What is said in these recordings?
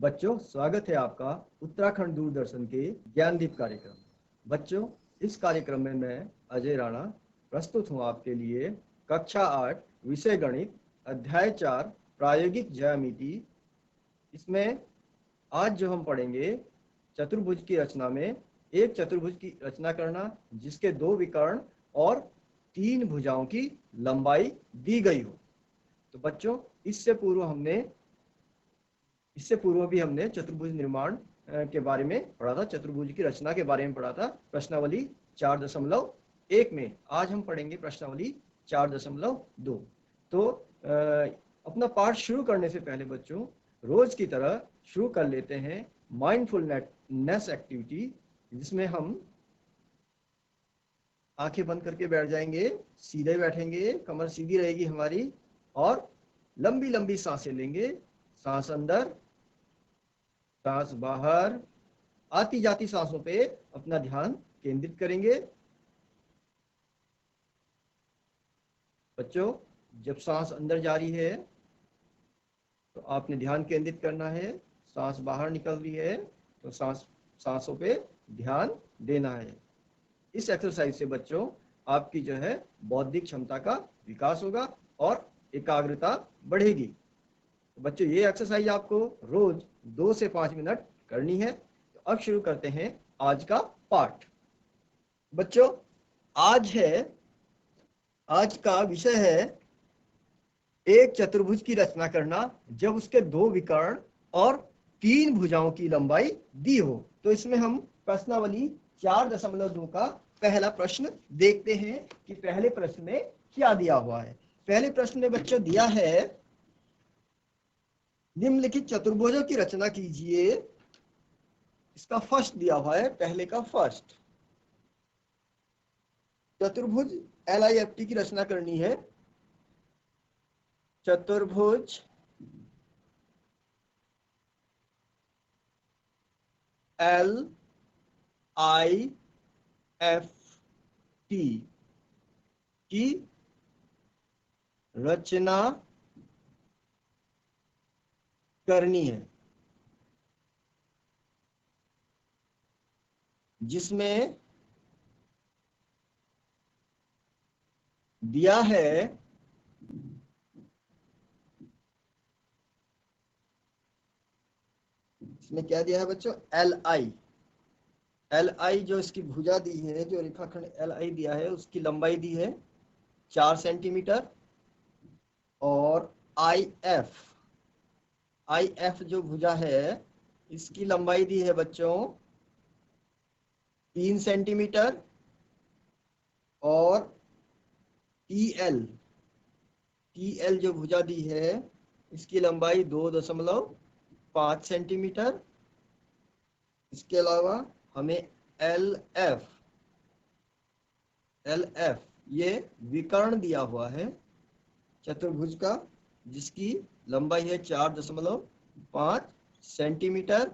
बच्चों, स्वागत है आपका उत्तराखंड दूरदर्शन के ज्ञानदीप कार्यक्रम। बच्चों, इस कार्यक्रम में मैं अजय राणा प्रस्तुत हूँ आपके लिए कक्षा 8 विषय गणित अध्याय 4 प्रायोगिक ज्यामिति। इसमें आज जो हम पढ़ेंगे, चतुर्भुज की रचना में एक चतुर्भुज की रचना करना जिसके 2 विकर्ण और 3 भुजाओं की लंबाई दी गई हो। तो बच्चों, इससे पूर्व भी हमने चतुर्भुज निर्माण के बारे में पढ़ा था, चतुर्भुज की रचना के बारे में पढ़ा था प्रश्नावली 4.1 में। आज हम पढ़ेंगे प्रश्नावली 4.2। तो अपना पाठ शुरू करने से पहले बच्चों, रोज की तरह शुरू कर लेते हैं माइंडफुलनेस एक्टिविटी, जिसमें हम आंखें बंद करके बैठ जाएंगे, सीधे बैठेंगे, कमर सीधी रहेगी हमारी, और लंबी लंबी सांसें लेंगे। सांस अंदर, सांस बाहर, आती जाती सांसों पे अपना ध्यान केंद्रित करेंगे। बच्चों, जब सांस अंदर जा रही है तो आपने ध्यान केंद्रित करना है, सांस बाहर निकल रही है तो सांसों पे ध्यान देना है। इस एक्सरसाइज से बच्चों आपकी जो है बौद्धिक क्षमता का विकास होगा और एकाग्रता बढ़ेगी। बच्चों, ये एक्सरसाइज आपको रोज 2 से 5 मिनट करनी है। तो अब शुरू करते हैं आज का पाठ। बच्चों, आज का विषय है एक चतुर्भुज की रचना करना जब उसके 2 विकर्ण और 3 भुजाओं की लंबाई दी हो। तो इसमें हम प्रश्नावली 4.2 का पहला प्रश्न देखते हैं कि पहले प्रश्न में क्या दिया हुआ है। पहले प्रश्न में बच्चों दिया है, निम्नलिखित चतुर्भुजों की रचना कीजिए। इसका फर्स्ट दिया हुआ है, पहले का फर्स्ट। चतुर्भुज LIFT की रचना करनी है। चतुर्भुज LIFT की रचना करनी है, जिसमें दिया है इसमें क्या दिया है बच्चों, LI जो इसकी भुजा दी है, जो रेखाखंड LI दिया है उसकी लंबाई दी है 4 सेंटीमीटर, और IF जो भुजा है इसकी लंबाई दी है बच्चों 3 सेंटीमीटर, और TL जो भुजा दी है इसकी लंबाई 2.5 सेंटीमीटर। इसके अलावा हमें LF ये विकर्ण दिया हुआ है चतुर्भुज का, जिसकी लंबाई है 4.5 सेंटीमीटर,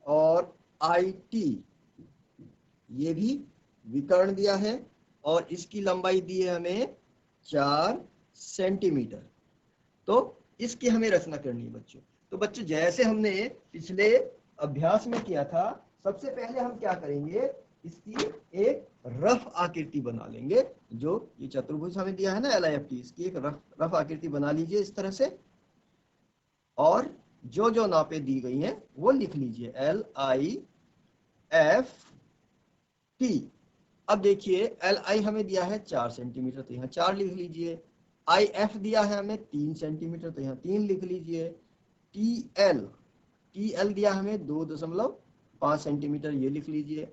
और IT ये भी विकर्ण दिया है और इसकी लंबाई दी है हमें 4 सेंटीमीटर। तो इसकी हमें रचना करनी है बच्चों। तो बच्चों, जैसे हमने पिछले अभ्यास में किया था, सबसे पहले हम क्या करेंगे, इसकी एक रफ आकृति बना लेंगे। जो ये चतुर्भुज हमें दिया है ना LIFT, इसकी एक रफ आकृति बना लीजिए इस तरह से, और जो जो नापे दी गई हैं वो लिख लीजिए, LIFT। अब देखिए, LI हमें दिया है 4 सेंटीमीटर, तो यहाँ 4 लिख लीजिए। IF दिया है हमें 3 सेंटीमीटर, तो यहाँ 3 लिख लीजिए। TL दिया हमें 2.5 सेंटीमीटर, ये लिख लीजिए।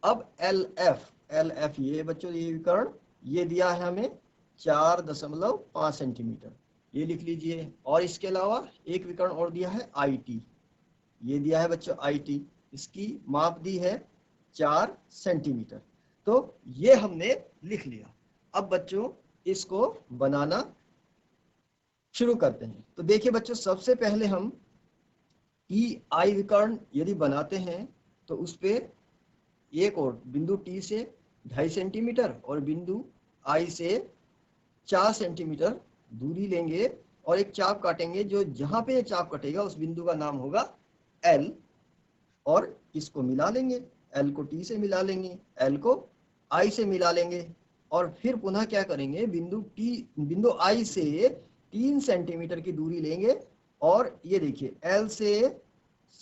अब LF ये बच्चों ये विकर्ण ये दिया है हमें 4.5 सेंटीमीटर, ये लिख लीजिए। और इसके अलावा एक विकर्ण और दिया है IT, ये दिया है बच्चों IT, इसकी माप दी है 4 सेंटीमीटर। तो ये हमने लिख लिया। अब बच्चों इसको बनाना शुरू करते हैं। तो देखिए बच्चों, सबसे पहले हम EI विकर्ण यदि बनाते हैं तो उस पे एक और बिंदु T से 2.5 सेंटीमीटर और बिंदु I से 4 सेंटीमीटर दूरी लेंगे और एक चाप काटेंगे। जो जहां पे ये चाप कटेगा उस बिंदु का नाम होगा एल और इसको मिला लेंगे, एल को टी से मिला लेंगे, एल को आई से मिला लेंगे और फिर पुनः क्या करेंगे, बिंदु आई से 3 सेंटीमीटर की दूरी लेंगे और ये देखिए एल से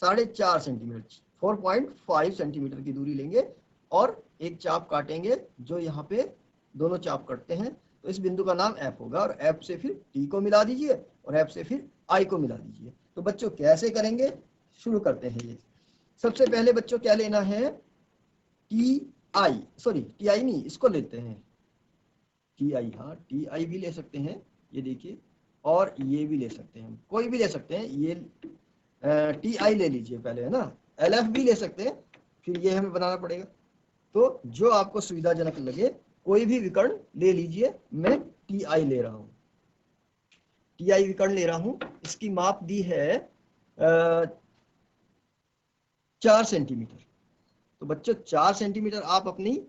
4.5 सेंटीमीटर 4.5 सेंटीमीटर की दूरी लेंगे और एक चाप काटेंगे, जो यहाँ पे दोनों चाप कटते हैं तो इस बिंदु का नाम एफ होगा और एफ से फिर टी को मिला दीजिए और एफ से फिर आई को मिला दीजिए। तो बच्चों कैसे करेंगे, शुरू करते हैं। ये सबसे पहले बच्चों क्या लेना है, टी आई नहीं, इसको लेते हैं टी आई, हाँ टी आई भी ले सकते हैं, ये देखिए, और ये भी ले सकते हैं, कोई भी ले सकते हैं, ये टी आई ले लीजिए पहले, है ना, एल एफ भी ले सकते हैं, फिर ये हमें बनाना पड़ेगा। तो जो आपको सुविधाजनक लगे कोई भी विकर्ण ले लीजिए, मैं टी आई ले रहा हूँ, टी आई विकर्ण ले रहा हूँ। इसकी माप दी है 4 सेंटीमीटर। तो बच्चों 4 सेंटीमीटर आप अपनी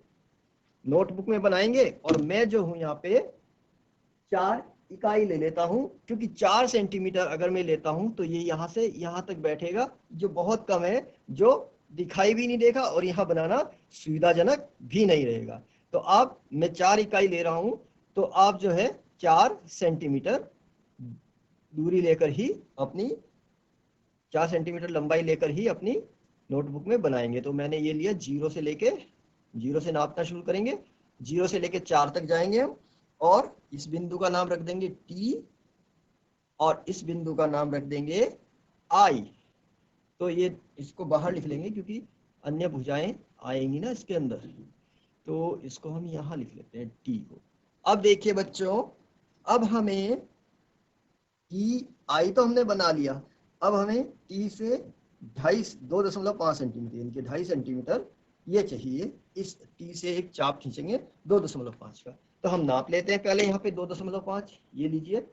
नोटबुक में बनाएंगे और मैं जो हूं यहाँ पे 4 इकाई ले लेता हूं, क्योंकि 4 सेंटीमीटर अगर मैं लेता हूं तो ये यहाँ से यहाँ तक बैठेगा, जो बहुत कम है, जो दिखाई भी नहीं देगा और यहाँ बनाना सुविधाजनक भी नहीं रहेगा। तो आप, मैं 4 इकाई ले रहा हूं, तो आप जो है 4 सेंटीमीटर दूरी लेकर ही अपनी 4 सेंटीमीटर लंबाई लेकर ही अपनी नोटबुक में बनाएंगे। तो मैंने ये लिया, जीरो से नापना शुरू करेंगे, 0 से लेकर 4 तक जाएंगे हम और इस बिंदु का नाम रख देंगे टी और इस बिंदु का नाम रख देंगे आई। तो ये इसको बाहर लिख लेंगे क्योंकि अन्य भुजाएं आएंगी ना इसके अंदर, तो इसको हम यहाँ लिख लेते हैं टी को। अब देखिए बच्चों, अब हमें टी आई तो हमने बना लिया, अब हमें टी से 2.5 सेंटीमीटर यानी कि 2.5 सेंटीमीटर ये चाहिए। इस टी से एक चाप खींचेंगे 2.5 का, तो हम नाप लेते हैं पहले यहाँ पे 2.5, ये लीजिए,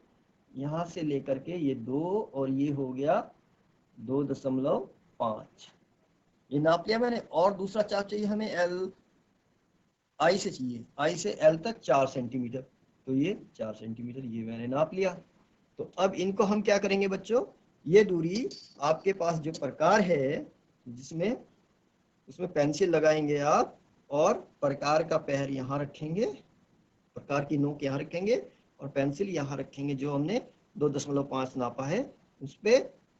यहाँ से लेकर के ये 2 और ये हो गया 2.5, ये नाप लिया मैंने। और दूसरा चाप चाहिए हमें एल आई से चाहिए, आई से एल तक 4 सेंटीमीटर, तो ये 4 सेंटीमीटर ये मैंने नाप लिया। तो अब इनको हम क्या करेंगे बच्चों, ये दूरी आपके पास जो प्रकार है जिसमें, उसमें पेंसिल लगाएंगे आप और प्रकार का पैर यहाँ रखेंगे, प्रकार की नोक यहाँ रखेंगे और पेंसिल यहाँ रखेंगे, जो हमने 2.5 नापा है उस पे,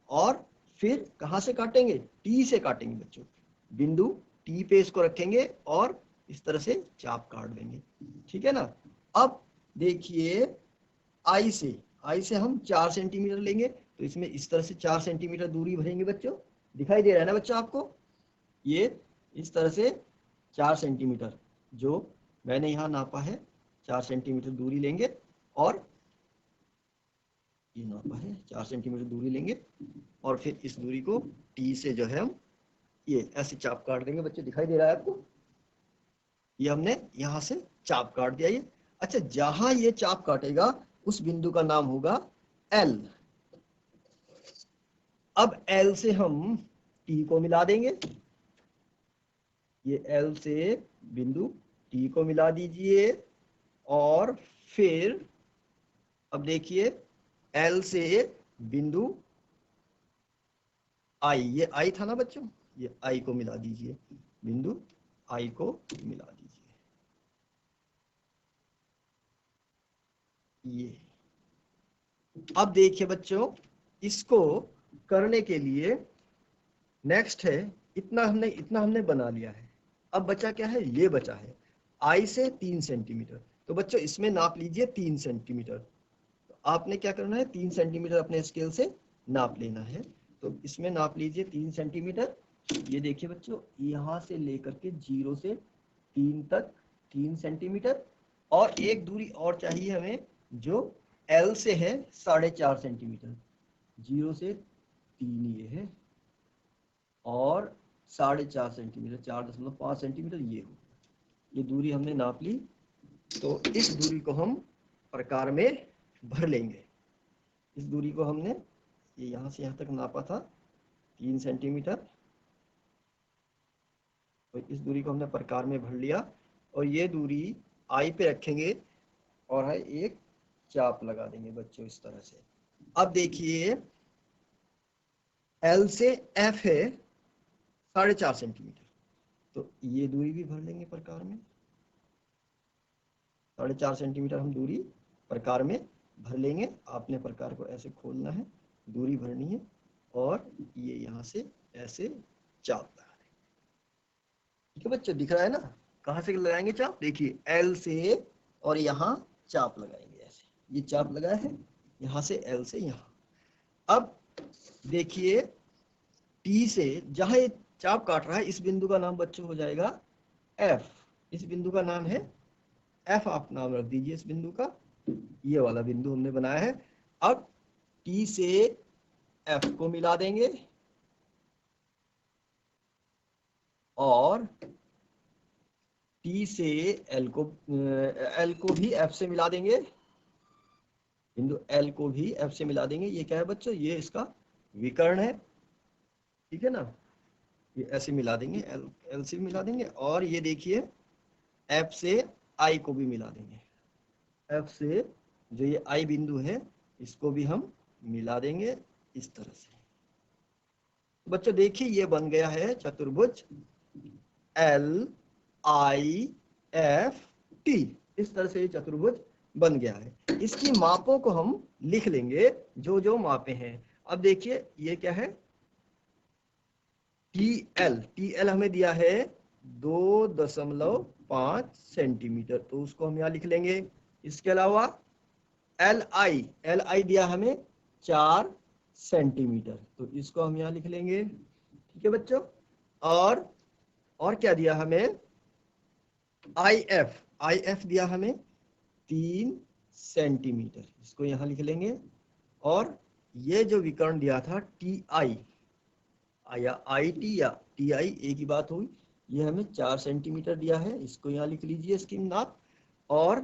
और फिर कहाँ से काटेंगे, टी से काटेंगे बच्चों, बिंदु टी पे इसको रखेंगे और इस तरह से चाप काट देंगे, ठीक है ना। अब देखिए आई से हम 4 सेंटीमीटर लेंगे, तो इसमें इस तरह से 4 सेंटीमीटर दूरी भरेंगे बच्चों, दिखाई दे रहा है ना बच्चों आपको, ये इस तरह से 4 सेंटीमीटर जो मैंने यहाँ नापा है, 4 सेंटीमीटर दूरी लेंगे और ये नापा है 4 सेंटीमीटर दूरी लेंगे और फिर इस दूरी को टी से जो है हम ये ऐसे चाप काट देंगे बच्चे, दिखाई दे रहा है आपको, ये हमने यहाँ से चाप काट दिया ये। अच्छा, जहां ये चाप काटेगा उस बिंदु का नाम होगा एल। अब एल से हम टी को मिला देंगे, ये एल से बिंदु टी को मिला दीजिए और फिर अब देखिए एल से बिंदु आई, ये आई था ना बच्चों, ये आई को मिला दीजिए, बिंदु आई को मिला दीजिए, ये। अब देखिए बच्चों, इसको करने के लिए नेक्स्ट है, इतना हमने बना लिया है, अब बचा क्या है, ये बचा है आई से 3 सेंटीमीटर। तो बच्चों इसमें नाप लीजिए 3 सेंटीमीटर, तो आपने क्या करना है, 3 सेंटीमीटर अपने स्केल से नाप लेना है। तो इसमें नाप लीजिए 3 सेंटीमीटर, ये देखिए बच्चों, यहाँ से लेकर के 0 से 3 तक 3 सेंटीमीटर, और एक दूरी और चाहिए हमें जो एल से है 4.5 सेंटीमीटर, 0 से 3 ये है और 4.5 सेंटीमीटर, 4.5 सेंटीमीटर ये हो, ये दूरी हमने नाप ली। तो इस दूरी को हम प्रकार में भर लेंगे, इस दूरी को हमने ये यहाँ से यहाँ तक नापा था 3 सेंटीमीटर, तो इस दूरी को हमने प्रकार में भर लिया और ये दूरी आई पे रखेंगे और है एक चाप लगा देंगे बच्चों इस तरह से। अब देखिए L से F है 4.5 सेंटीमीटर, तो ये दूरी भी भर लेंगे प्रकार में। 4.5 सेंटीमीटर हम दूरी प्रकार में भर लेंगे। आपने प्रकार को ऐसे खोलना है, दूरी भरनी है, और ये यहाँ से ऐसे चाप लगा देंगे। ठीक है बच्चों, दिख रहा है ना? कहाँ से लगाएंगे चाप? देखिए L से, और यहाँ चाप लगाएंगे ऐसे। ये चाप लगाया है यहाँ से, L से यहाँ। अब देखिए T से जहाँ ये चाप काट रहा है, इस बिंदु का नाम बच्चों हो जाएगा F। इस बिंदु का नाम है F, आप नाम रख दीजिए इस बिंदु का। ये वाला बिंदु हमने बनाया है। अब T से F को मिला देंगे, और T से L को भी F से मिला देंगे। बिंदु L को भी F से मिला देंगे। ये क्या है बच्चों? ये इसका विकर्ण है। ठीक है ना? ये ऐसे मिला देंगे, L से भी मिला देंगे, और ये देखिए F से I को भी मिला देंगे। F से जो ये I बिंदु है, इसको भी हम मिला देंगे इस तरह से। तो बच्चों देखिए ये बन गया है चतुर्भुज LIFT। इस तरह से ये चतुर्भुज बन गया है। इसकी मापों को हम लिख लेंगे, जो जो मापे हैं। अब देखिए ये क्या है? TL हमें दिया है 2.5 सेंटीमीटर, तो उसको हम यहाँ लिख लेंगे। इसके अलावा LI दिया हमें 4 सेंटीमीटर, तो इसको हम यहाँ लिख लेंगे। ठीक है बच्चों? और क्या दिया हमें? IF दिया हमें 3 सेंटीमीटर, इसको यहाँ लिख लेंगे। और ये जो विकर्ण दिया था TI या IT या TI, एक ही बात हुई, ये हमें 4 सेंटीमीटर दिया है, इसको यहाँ लिख लीजिए इसकी नाप। और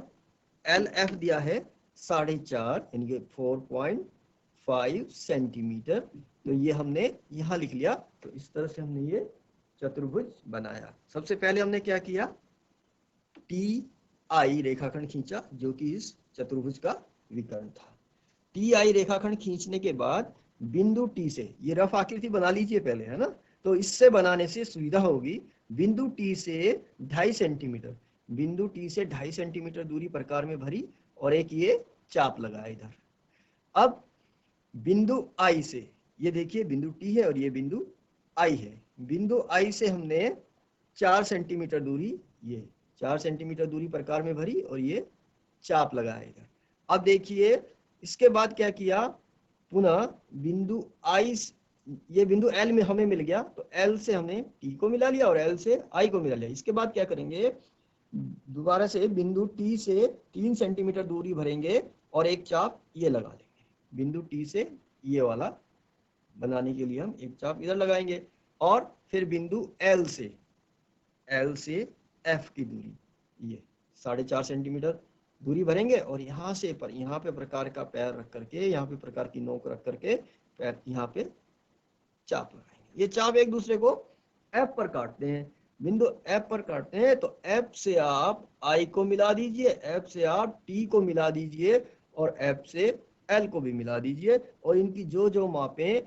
LF दिया है 4.5 यानी कि 4.5 सेंटीमीटर, तो ये हमने यहाँ लिख लिया। तो इस तरह से हमने ये चतुर्भुज बनाया। सबसे पहले हमने क्या किया? TI रेखाखंड खींचा, जो कि इस चतुर्भुज का विकर्ण था। TI रेखाखंड खींचने के बाद बिंदु T से, ये रफ आकृति बना लीजिए पहले, है ना? तो इससे बनाने से सुविधा होगी। बिंदु T से 2.5 सेंटीमीटर, बिंदु T से 2.5 सेंटीमीटर दूरी प्रकार में भरी, और एक ये चाप लगाया इधर। अब बिंदु I से, ये देखिए बिंदु T है और ये बिंदु I है। बिंदु I से हमने 4 सेंटीमीटर दूरी, ये 4 सेंटीमीटर दूरी प्रकार में भरी, और ये चाप लगाया इधर। अब देखिए इसके बाद क्या किया? पुनः बिंदु I, ये बिंदु L में हमें मिल गया, तो L से हमने T को मिला लिया और L से I को मिला लिया। इसके बाद क्या करेंगे? दोबारा से बिंदु T से 3 सेंटीमीटर दूरी भरेंगे, और एक चाप ये लगा देंगे। बिंदु T से ये वाला बनाने के लिए हम एक चाप इधर लगाएंगे। और फिर बिंदु L से F की दूरी, ये 4.5 सेंटीमीटर दूरी भरेंगे, और यहाँ से यहाँ पे प्रकार का पैर रख करके, यहाँ पे प्रकार की नोक रख करके पैर यहाँ पे चाप लगाएंगे। ये चाप एक दूसरे को F पर काटते हैं। बिंदु F पर काटते हैं, तो F से आप I को मिला दीजिए, F से आप T को मिला दीजिए, और F से L को भी मिला दीजिए। और इनकी जो जो मापें,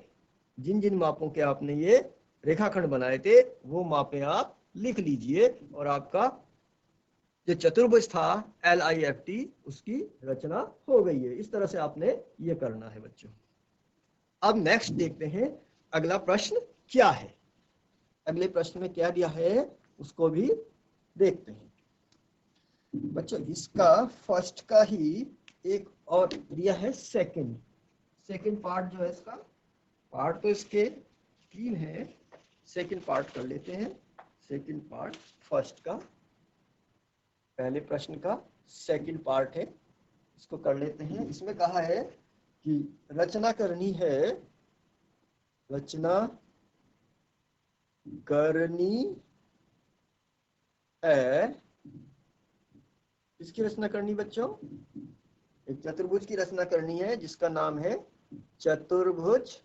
जिन जिन मापों के आपने ये रेखाखंड बनाए थे, वो मापें आप लिख लीजिए, और आपका जो चतुर्भुज था LIFT, उसकी रचना हो गई है। इस तरह से आपने ये करना है बच्चों। अब नेक्स्ट देखते हैं अगला प्रश्न क्या है। अगले प्रश्न में क्या दिया है उसको भी देखते हैं बच्चों। इसका फर्स्ट का ही एक और दिया है सेकंड पार्ट। जो है इसका पार्ट तो इसके 3 है, सेकंड पार्ट कर लेते हैं। सेकंड पार्ट फर्स्ट का, पहले प्रश्न का सेकंड पार्ट है, इसको कर लेते हैं। इसमें कहा है कि रचना करनी है, रचना करनी है। किसकी रचना करनी बच्चों? एक चतुर्भुज की रचना करनी है, जिसका नाम है चतुर्भुज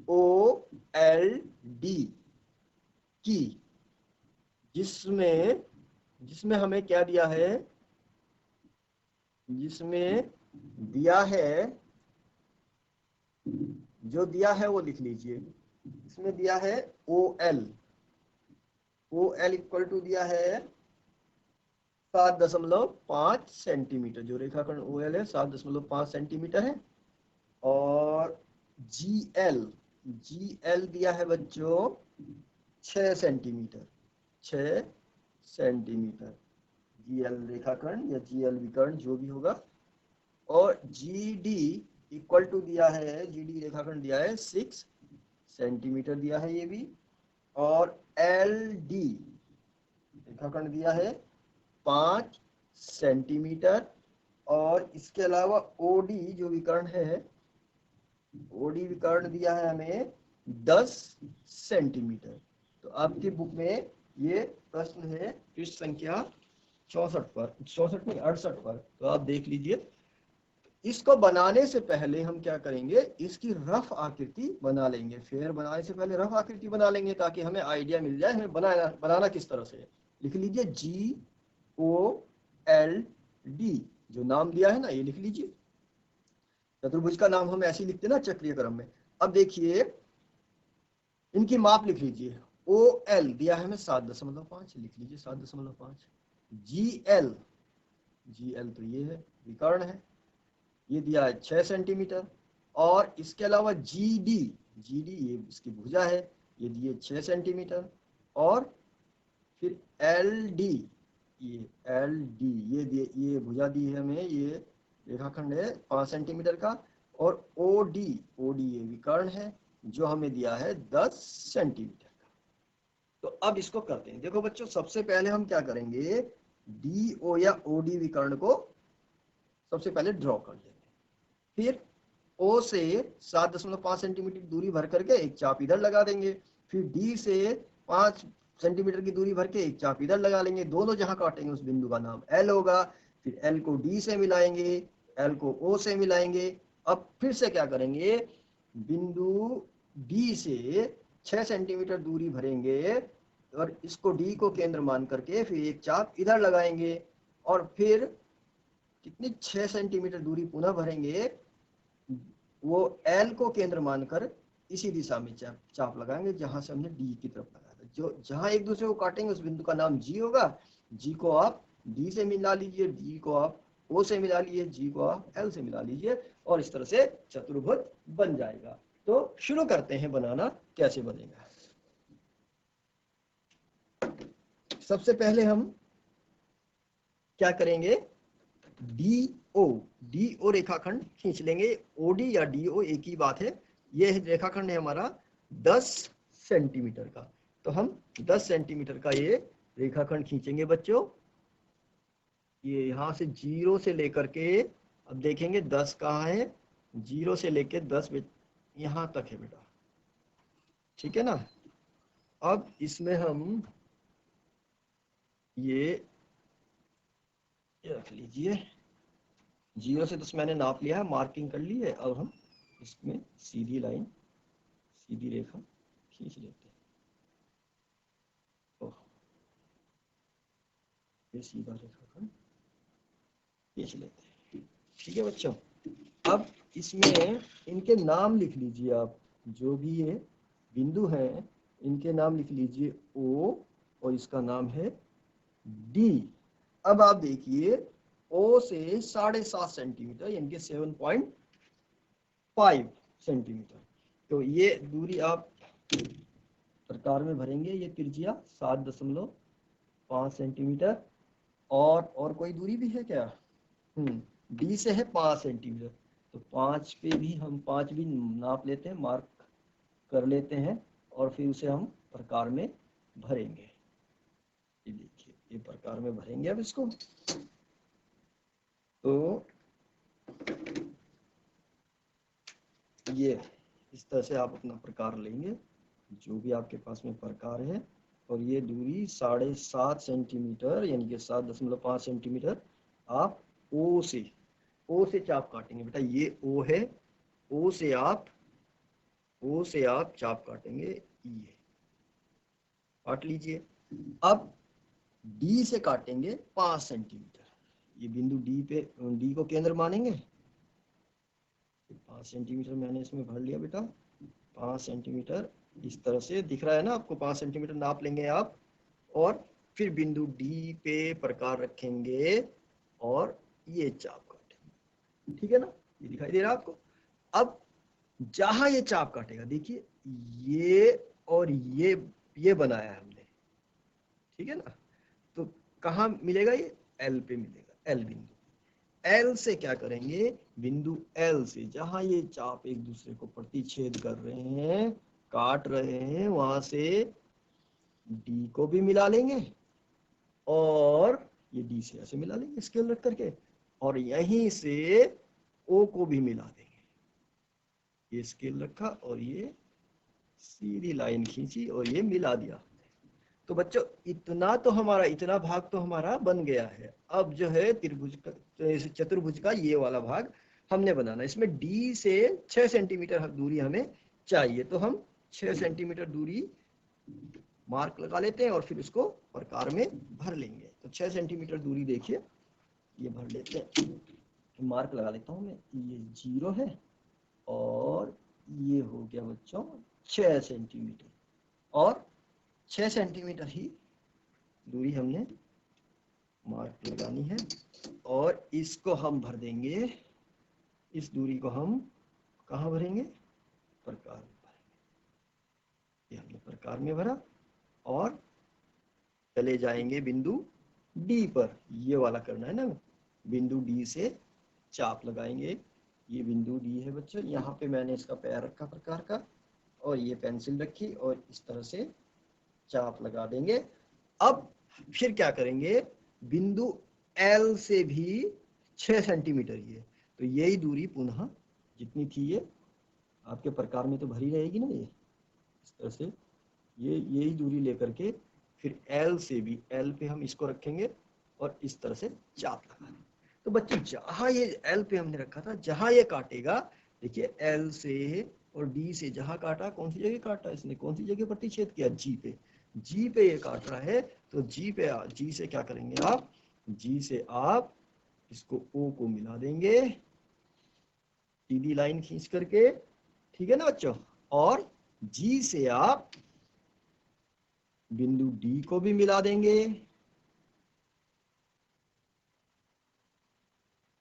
GOLD की, जिसमें हमें क्या दिया है? जिसमें दिया है, जो दिया है वो लिख लीजिए। इसमें दिया है OL, OL इक्वल टू दिया है 7.5 सेंटीमीटर। जो रेखाखंड OL है 7.5 सेंटीमीटर है। और GL, GL दिया है बच्चों 6 सेंटीमीटर, 6 सेंटीमीटर। GL रेखाखंड या GL विकर्ण जो भी होगा। और GD इक्वल टू दिया है, GD रेखाखंड दिया है 6 सेंटीमीटर दिया है ये भी। और LD रेखाखंड दिया है 5 सेंटीमीटर। और इसके अलावा OD जो विकर्ण है, OD विकर्ण दिया है हमें 10 सेंटीमीटर। तो आपकी बुक में ये प्रश्न है पृष्ठ संख्या 64 पर, 64 नहीं 68 पर। तो आप देख लीजिए। इसको बनाने से पहले हम क्या करेंगे, इसकी रफ आकृति बना लेंगे। फेयर बनाने से पहले रफ आकृति बना लेंगे ताकि हमें आइडिया मिल जाए हमें बनाना किस तरह से। लिख लीजिए GOLD, जो नाम दिया है ना ये लिख लीजिए। चतुर्भुज का नाम हम ऐसे ही लिखते हैं ना चक्रीय क्रम में। अब देखिए इनकी माप लिख लीजिए। OL दिया है हमें 7.5, लिख लीजिए 7.5। GL, GL तो ये है विकर्ण है, ये दिया है 6 सेंटीमीटर। और इसके अलावा GD, GD ये इसकी भुजा है, ये दिए 6 सेंटीमीटर। और फिर LD, ये LD ये दिए, ये भुजा दी है हमें, ये रेखाखंड है 5 सेंटीमीटर का। और OD, OD ये विकर्ण है जो हमें दिया है 10 सेंटीमीटर का। तो अब इसको करते हैं। देखो बच्चों सबसे पहले हम क्या करेंगे, DO या OD विकर्ण को सबसे पहले ड्रॉ कर लेंगे। फिर O से 7.5 सेंटीमीटर की दूरी भर करके एक चाप इधर लगा देंगे। फिर D से 5 सेंटीमीटर की दूरी भर के एक चाप इधर लगा लेंगे। दोनों जहां काटेंगे उस बिंदु का नाम L होगा। फिर L को D से मिलाएंगे, L को O से मिलाएंगे। अब फिर से क्या करेंगे, बिंदु D से 6 सेंटीमीटर दूरी भरेंगे और इसको D को केंद्र मान करके फिर एक चाप इधर लगाएंगे। और फिर कितनी 6 सेंटीमीटर दूरी पुनः भरेंगे, वो L को केंद्र मानकर इसी दिशा में चाप लगाएंगे जहां से हमने D की तरफ लगाया था। जो जहां एक दूसरे को काटेंगे उस बिंदु का नाम G होगा। G को आप D से मिला लीजिए, D को आप O से मिला लीजिए, G को आप L से मिला लीजिए और इस तरह से चतुर्भुज बन जाएगा। तो शुरू करते हैं बनाना, कैसे बनेगा। सबसे पहले हम क्या करेंगे, DO रेखाखंड खींच लेंगे। OD या DO एक ही बात है। यह रेखाखंड है हमारा 10 सेंटीमीटर का। तो हम 10 सेंटीमीटर का ये रेखाखंड खींचेंगे बच्चों। ये यहां से 0 से लेकर के, अब देखेंगे 10 कहाँ है, 0 से लेकर 10 यहां तक है बेटा, ठीक है ना। अब इसमें हम ये रख लीजिए, 0 से 10 मैंने नाप लिया है, मार्किंग कर ली है। अब हम इसमें सीधी लाइन, सीधी रेखा खींच लेते हैं। ये सीधा रेखाखंड खींच लेते हैं, ठीक है बच्चों। अब इसमें इनके नाम लिख लीजिए आप, जो भी ये बिंदु हैं इनके नाम लिख लीजिए O और इसका नाम है D। अब आप देखिए O से 7.5 सेंटीमीटर यानी कि 7.5 सेंटीमीटर, तो ये दूरी आप प्रकार में भरेंगे। ये त्रिज्या 7.5 सेंटीमीटर। और कोई दूरी भी है क्या, D से है 5 सेंटीमीटर, तो 5 पे भी हम 5 भी नाप लेते हैं, मार्क कर लेते हैं और फिर उसे हम प्रकार में भरेंगे। ये देखिए ये प्रकार में भरेंगे अब इसको। तो ये इस तरह से आप अपना प्रकार लेंगे जो भी आपके पास में प्रकार है। और ये दूरी 7.5 सेंटीमीटर यानी कि 7.5 सेंटीमीटर आप O से चाप काटेंगे बेटा। ये O है, O से आप चाप काटेंगे, ये काट लीजिए। अब D से काटेंगे 5 सेंटीमीटर। ये बिंदु D को केंद्र मानेंगे 5 सेंटीमीटर मैंने इसमें भर लिया बेटा, 5 सेंटीमीटर इस तरह से दिख रहा है ना आपको, 5 सेंटीमीटर नाप लेंगे आप, और फिर बिंदु डी पे प्रकार रखेंगे और ये चाप काटेंगे, ठीक है ना, ये दिखाई दे रहा है आपको। अब जहां ये चाप काटेगा, देखिए ये और ये बनाया है हमने, ठीक है ना, तो कहाँ मिलेगा, ये एल पे मिलेगा, एल बिंदु। एल से क्या करेंगे, बिंदु एल से जहां ये चाप एक दूसरे को प्रतिच्छेद कर रहे हैं, काट रहे हैं, वहां से डी को भी मिला लेंगे और ये डी से ऐसे मिला लेंगे स्केल रख करके, और यहीं से ओ को भी मिला देंगे। ये स्केल रखा और ये सीधी लाइन खींची और ये मिला दिया। तो बच्चों इतना तो हमारा, इतना भाग तो हमारा बन गया है। अब जो है त्रिभुज का, चतुर्भुज का ये वाला भाग हमने बनाना। इसमें डी से 6 सेंटीमीटर दूरी हमें चाहिए, तो हम 6 सेंटीमीटर दूरी मार्क लगा लेते हैं और फिर उसको प्रकार में भर लेंगे। तो 6 सेंटीमीटर दूरी देखिए, ये भर लेते हैं, मार्क लगा लेता हूँ मैं, ये 0 है और ये हो गया बच्चों 6 सेंटीमीटर, और 6 सेंटीमीटर ही दूरी हमने मार्क लगानी है और इसको हम भर देंगे। इस दूरी को हम कहाँ भरेंगे, प्रकार में भरेंगे। ये हमने प्रकार में भरा और चले जाएंगे बिंदु डी पर, ये वाला करना है ना, बिंदु डी से चाप लगाएंगे। ये बिंदु डी है बच्चों, यहाँ पे मैंने इसका पैर रखा प्रकार का और ये पेंसिल रखी और इस तरह से चाप लगा देंगे। अब फिर क्या करेंगे, बिंदु एल से भी 6 सेंटीमीटर ये, तो यही दूरी पुनः जितनी थी ये आपके प्रकार में तो भरी रहेगी ना, ये इस तरह से ये यही दूरी लेकर के फिर एल से भी, एल पे हम इसको रखेंगे और इस तरह से चाप लगा देंगे। तो बच्चों जहां ये एल पे हमने रखा था, जहां ये काटेगा, देखिए एल से और डी से जहां काटा, कौन सी जगह काटा इसने, कौन सी जगह प्रतिच्छेद किया, जी पे, जी पे ये काट रहा है। तो जी पे, जी से क्या करेंगे आप, जी से आप इसको ओ को मिला देंगे सीधी लाइन खींच करके, ठीक है ना बच्चों, और जी से आप बिंदु डी को भी मिला देंगे।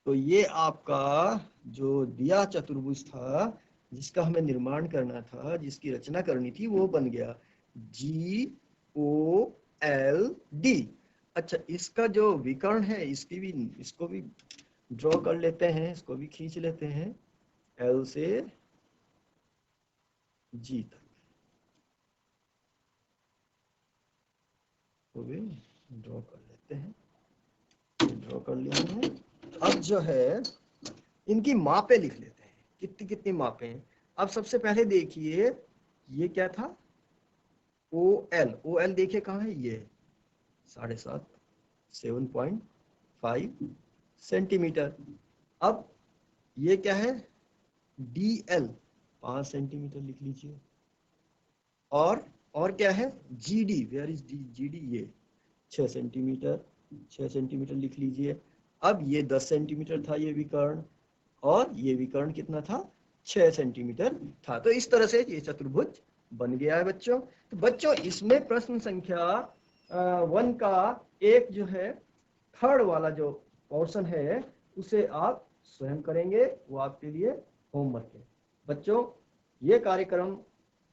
तो ये आपका जो दिया चतुर्भुज था, जिसका हमें निर्माण करना था, जिसकी रचना करनी थी, वो बन गया जी ओ एल डी। अच्छा, इसका जो विकर्ण है, इसको भी ड्रॉ कर लेते हैं, इसको भी खींच लेते हैं, एल से जी तक, तो भी ड्रॉ कर लेते हैं, ड्रॉ कर लिया हमने। अब जो है इनकी मापें लिख लेते हैं, कितनी कितनी मापें हैं। अब सबसे पहले देखिए ये क्या था, ओ एल, ओ एल देखिए कहाँ है, ये 7.5 7.5 सेंटीमीटर। अब ये क्या है, डी एल 5 सेंटीमीटर लिख लीजिए, और क्या है, G D, where is D, G D, ये 6 सेंटीमीटर, 6 सेंटीमीटर लिख लीजिए। अब ये 10 सेंटीमीटर था ये विकर्ण, और ये विकर्ण कितना था, 6 सेंटीमीटर था। तो इस तरह से ये चतुर्भुज बन गया है बच्चों। तो बच्चों इसमें प्रश्न संख्या 1 का एक जो है थर्ड वाला जो पोर्शन है, उसे आप स्वयं करेंगे, वो आपके लिए होमवर्क है। बच्चों ये कार्यक्रम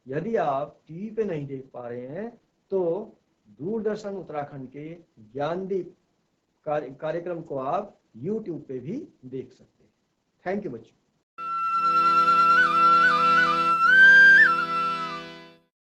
यदि आप टीवी पे नहीं देख पा रहे हैं तो दूरदर्शन उत्तराखंड के ज्ञानदीप कार्यक्रम को आप YouTube पे भी देख सकते हैं। थैंक यू बच्चों।